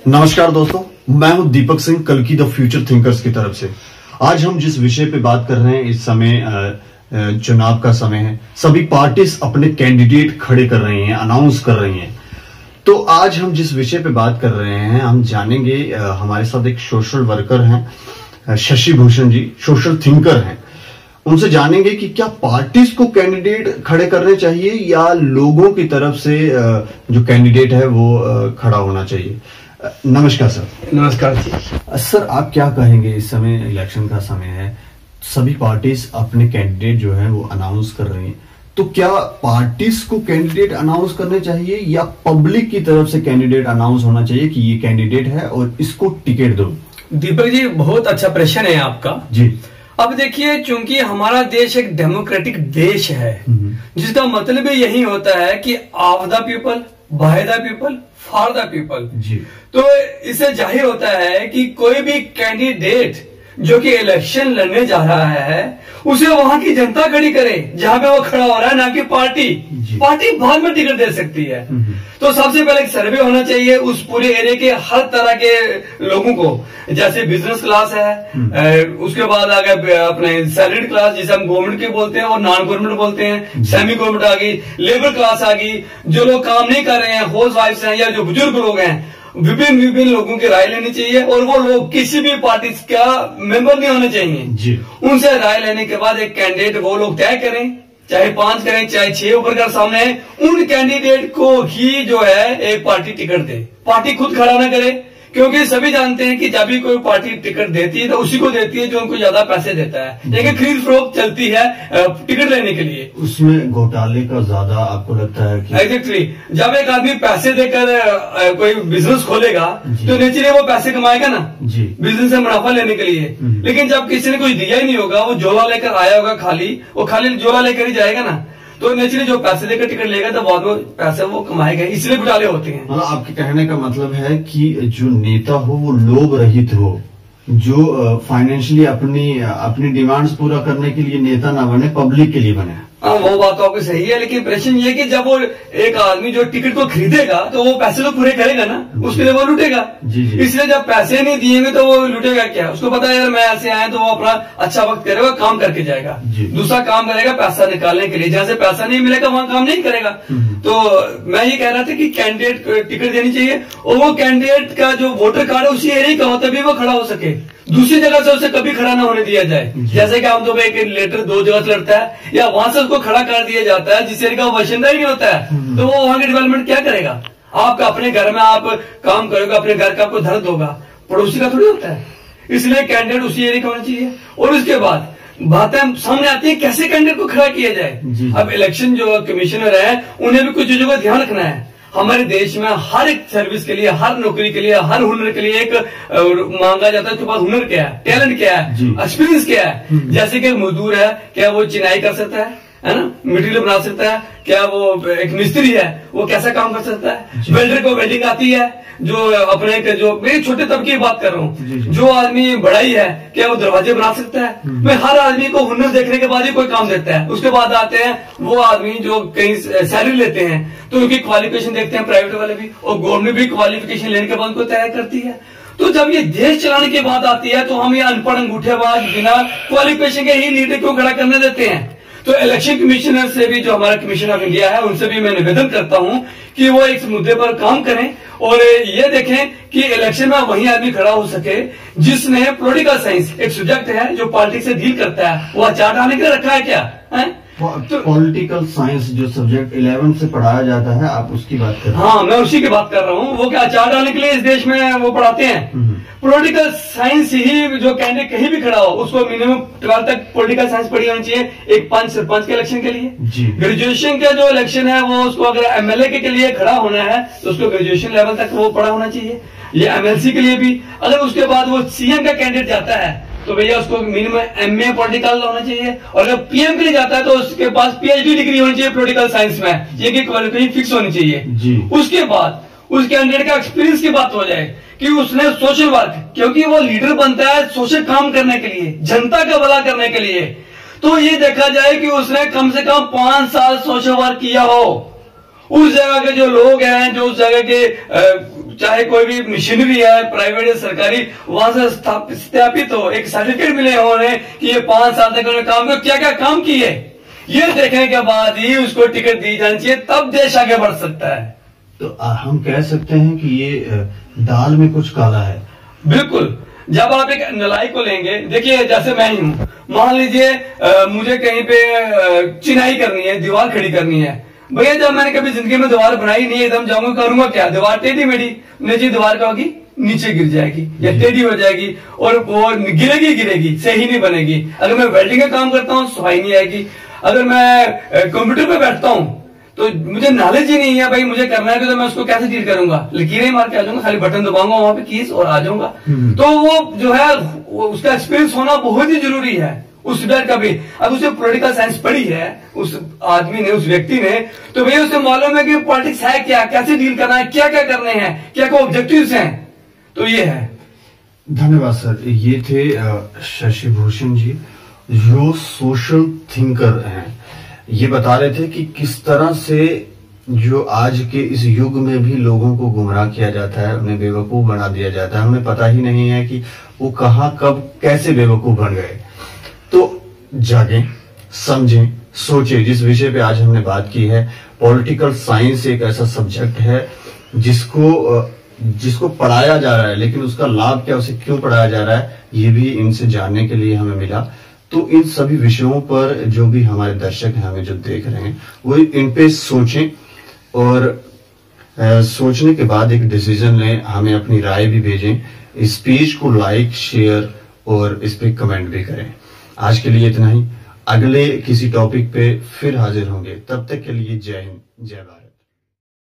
नमस्कार दोस्तों, मैं हूं दीपक सिंह कल्कि द फ्यूचर थिंकर्स की तरफ से। आज हम जिस विषय पे बात कर रहे हैं, इस समय चुनाव का समय है। सभी पार्टीज अपने कैंडिडेट खड़े कर रही हैं, अनाउंस कर रही हैं। तो आज हम जिस विषय पे बात कर रहे हैं, हम जानेंगे, हमारे साथ एक सोशल वर्कर हैं, शशि भूषण जी, सोशल थिंकर हैं। उनसे जानेंगे कि क्या पार्टीज को कैंडिडेट खड़े करने चाहिए या लोगों की तरफ से जो कैंडिडेट है वो खड़ा होना चाहिए। नमस्कार सर। नमस्कार जी। सर, आप क्या कहेंगे? इस समय इलेक्शन का समय है, सभी पार्टीज अपने कैंडिडेट जो है वो अनाउंस कर रही हैं। तो क्या पार्टीज को कैंडिडेट अनाउंस करने चाहिए या पब्लिक की तरफ से कैंडिडेट अनाउंस होना चाहिए कि ये कैंडिडेट है और इसको टिकट दो? दीपक जी, बहुत अच्छा प्रश्न है आपका जी। अब देखिए, चूंकि हमारा देश एक डेमोक्रेटिक देश है, जिसका मतलब यही होता है कि of the people, by the people, for the people जी। तो इससे जाहिर होता है कि कोई भी कैंडिडेट जो कि इलेक्शन लड़ने जा रहा है, उसे वहां की जनता खड़ी करे जहां पे वो खड़ा हो रहा है, ना कि पार्टी बाद में टिकट दे सकती है। तो सबसे पहले एक सर्वे होना चाहिए उस पूरे एरिया के हर तरह के लोगों को, जैसे बिजनेस क्लास है, उसके बाद आ गए अपने सैलरीड क्लास जिसे हम गवर्नमेंट के बोलते हैं और नॉन गवर्नमेंट बोलते हैं, सेमी गवर्नमेंट आ गई, लेबर क्लास आ गई, जो लोग काम नहीं कर रहे हैं, हाउस वाइफ्स हैं या जो बुजुर्ग लोग हैं। विभिन्न लोगों की राय लेनी चाहिए और वो लोग किसी भी पार्टी का मेंबर नहीं होने चाहिए जी। उनसे राय लेने के बाद एक कैंडिडेट वो लोग तय करें, चाहे 5 करें चाहे 6 ऊपर का सामने है, उन कैंडिडेट को ही जो है एक पार्टी टिकट दे। पार्टी खुद खड़ा ना करे, क्योंकि सभी जानते हैं कि जब भी कोई पार्टी टिकट देती है तो उसी को देती है जो उनको ज्यादा पैसे देता है। लेकिन खरीद फरोख्त चलती है टिकट लेने के लिए। उसमें घोटाले का ज्यादा आपको लगता है कि? एग्जैक्टली, जब एक आदमी पैसे देकर कोई बिजनेस खोलेगा तो नेचुरली वो पैसे कमाएगा ना जी, बिजनेस से मुनाफा लेने के लिए। लेकिन जब किसी ने कुछ दिया ही नहीं होगा, वो झोला लेकर आया होगा, वो खाली झोला लेकर ही जाएगा ना, तो नेचुरली जो पैसे देकर टिकट लेगा तो बाद में पैसे वो कमाएगा। इसलिए घोटाले होते हैं। मतलब आपके कहने का मतलब है कि जो नेता हो वो लोभ रहित हो, जो फाइनेंशियली अपनी डिमांड्स पूरा करने के लिए नेता ना बने, पब्लिक के लिए बने। हाँ, वो बात तो आपकी सही है, लेकिन प्रश्न ये कि जब वो एक आदमी जो टिकट को खरीदेगा तो वो पैसे तो पूरे करेगा ना, उसके लिए वो लूटेगा। इसलिए जब पैसे नहीं दिएंगे तो वो लूटेगा क्या? उसको पता है यार मैं ऐसे आया तो वो अपना अच्छा वक्त करेगा, काम करके जाएगा, दूसरा काम करेगा पैसा निकालने के लिए। जहां से पैसा नहीं मिलेगा वहां काम नहीं करेगा। तो मैं ये कह रहा था कि कैंडिडेट को टिकट देनी चाहिए और वो कैंडिडेट का जो वोटर कार्ड है उसी एरिया का हो, तभी वो खड़ा हो सके। दूसरी जगह से उसे कभी खड़ा ना होने दिया जाए। जैसे कि हम तो एक लेटर 2 जगह से लड़ता है या वहां से उसको खड़ा कर दिया जाता है जिस एरिया का बाशिंदा ही नहीं होता है, तो वो वहां की डेवलपमेंट क्या करेगा? आपका अपने घर में आप काम करोगे, अपने घर का आपको दर्द होगा, पड़ोसी का थोड़ी होता है। इसलिए कैंडिडेट उसी एरिया का होना चाहिए। और उसके बाद बातें सामने आती है कैसे कैंडिडेट को खड़ा किया जाए। अब इलेक्शन जो कमिश्नर है उन्हें भी कुछ चीजों का ध्यान रखना है। हमारे देश में हर एक सर्विस के लिए, हर नौकरी के लिए, हर हुनर के लिए एक मांगा जाता है, उसके पास हुनर क्या है, टैलेंट क्या है, एक्सपीरियंस क्या है। जैसे कि मजदूर है, क्या वो चिनाई कर सकता है ना, मटेरियल बना सकता है, क्या वो एक मिस्त्री है वो कैसा काम कर सकता है, वेल्डर को वेल्डिंग आती है, जो अपने जो मैं छोटे तबके की बात कर रहा हूँ, जो आदमी बढ़ाई है क्या वो दरवाजे बना सकता है। मैं हर आदमी को हुनर देखने के बाद ही कोई काम देता है। उसके बाद आते हैं वो आदमी जो कहीं सैलरी लेते हैं तो उनकी क्वालिफिकेशन देखते हैं, प्राइवेट वाले भी, और गवर्नमेंट भी क्वालिफिकेशन लेने के बाद उनको तैयार करती है। तो जब ये देश चलाने की बात आती है तो हम ये अनपढ़ अंगूठेबाज बिना क्वालिफिकेशन के ही लीडर क्यों खड़ा करने देते हैं? तो इलेक्शन कमिश्नर से भी, जो हमारा कमीशन ऑफ इंडिया है, उनसे भी मैं निवेदन करता हूं कि वो इस मुद्दे पर काम करें और ये देखें कि इलेक्शन में वही आदमी खड़ा हो सके जिसने पॉलिटिकल साइंस एक सब्जेक्ट है जो पॉलिटिक्स से डील करता है। वो अचार डालने के लिए रखा है क्या है? तो पॉलिटिकल साइंस जो सब्जेक्ट 11 से पढ़ाया जाता है, आप उसकी बात कर रहे हैं? हाँ, मैं उसी की बात कर रहा हूँ। वो क्या अचार डालने के लिए इस देश में वो पढ़ाते हैं? पॉलिटिकल साइंस ही जो कैंडिडेट कहीं भी खड़ा हो उसको मिनिमम 12 तक पॉलिटिकल साइंस पढ़ी होनी चाहिए। एक पंच सरपंच के इलेक्शन के लिए, ग्रेजुएशन का जो इलेक्शन है वो उसको अगर एमएलए के लिए खड़ा होना है तो उसको ग्रेजुएशन लेवल तक वो पढ़ा होना चाहिए। ये एमएलसी के लिए भी, अगर उसके बाद वो सीएम का कैंडिडेट जाता है तो भैया उसको मिनिमम एमए पॉलिटिकल होना चाहिए। और अगर पीएम के लिए जाता है तो उसके पास पीएचडी डिग्री होनी चाहिए पॉलिटिकल साइंस में, ये की क्वालिफिकेशन फिक्स होनी चाहिए। उसके बाद उस कैंडिडेट का एक्सपीरियंस की बात हो जाए कि उसने सोशल वर्क, क्योंकि वो लीडर बनता है सोशल काम करने के लिए, जनता का भला करने के लिए, तो ये देखा जाए कि उसने कम से कम 5 साल सोशल वर्क किया हो। उस जगह के जो लोग हैं, जो उस जगह के चाहे कोई भी मशीनरी है प्राइवेट या सरकारी, वहां से सत्यापित हो, एक सर्टिफिकेट मिले उन्हें कि ये 5 साल तक उन्होंने काम किया, क्या क्या काम किए, ये देखने के बाद ही उसको टिकट दी जानी चाहिए, तब देश आगे बढ़ सकता है। तो हम कह सकते हैं कि ये दाल में कुछ काला है। बिल्कुल। जब आप एक नलाई को लेंगे, देखिए जैसे मैं ही हूं, मान लीजिए मुझे कहीं पे चिनाई करनी है, दीवार खड़ी करनी है, भैया जब मैंने कभी जिंदगी में दीवार बनाई नहीं, एकदम जाऊंगा करूंगा क्या, दीवार टेढ़ी मेढ़ी नीचे, दीवार क्या होगी, नीचे गिर जाएगी या टेढ़ी हो जाएगी और वो गिरेगी, सही नहीं बनेगी। अगर मैं वेल्डिंग का काम करता हूँ सफाई नहीं आएगी। अगर मैं कंप्यूटर पे बैठता हूँ तो मुझे नॉलेज ही नहीं है भाई, मुझे करना है तो मैं उसको कैसे डील करूंगा, लकीरें मार के आ जाऊंगा, खाली बटन दबाऊंगा वहां पे कीज और आ जाऊंगा। तो वो जो है उसका एक्सपीरियंस होना बहुत ही जरूरी है उस स्टूडेंट का भी। अब उसे पॉलिटिकल साइंस पढ़ी है उस आदमी ने, उस व्यक्ति ने, तो भैया उसे मालूम है कि पॉलिटिक्स है क्या, कैसे डील करना है, क्या क्या करने हैं, क्या क्या ऑब्जेक्टिव्स हैं। तो ये है। धन्यवाद सर। ये थे शशि भूषण जी, जो सोशल थिंकर हैं। ये बता रहे थे कि किस तरह से जो आज के इस युग में भी लोगों को गुमराह किया जाता है, उन्हें बेवकूफ बना दिया जाता है, उन्हें पता ही नहीं है कि वो कहां कब कैसे बेवकूफ बन गए। तो जागें, समझें, सोचें। जिस विषय पे आज हमने बात की है, पॉलिटिकल साइंस एक ऐसा सब्जेक्ट है जिसको पढ़ाया जा रहा है, लेकिन उसका लाभ क्या, उसे क्यों पढ़ाया जा रहा है, ये भी इनसे जानने के लिए हमें मिला। तो इन सभी विषयों पर जो भी हमारे दर्शक हैं, हमें जो देख रहे हैं, वो इन पे सोचें और सोचने के बाद एक डिसीजन लें। हमें अपनी राय भी भेजें। इस पेज को लाइक, शेयर और इस पे कमेंट भी करें। आज के लिए इतना ही। अगले किसी टॉपिक पे फिर हाजिर होंगे। तब तक के लिए जय हिंद, जय भारत।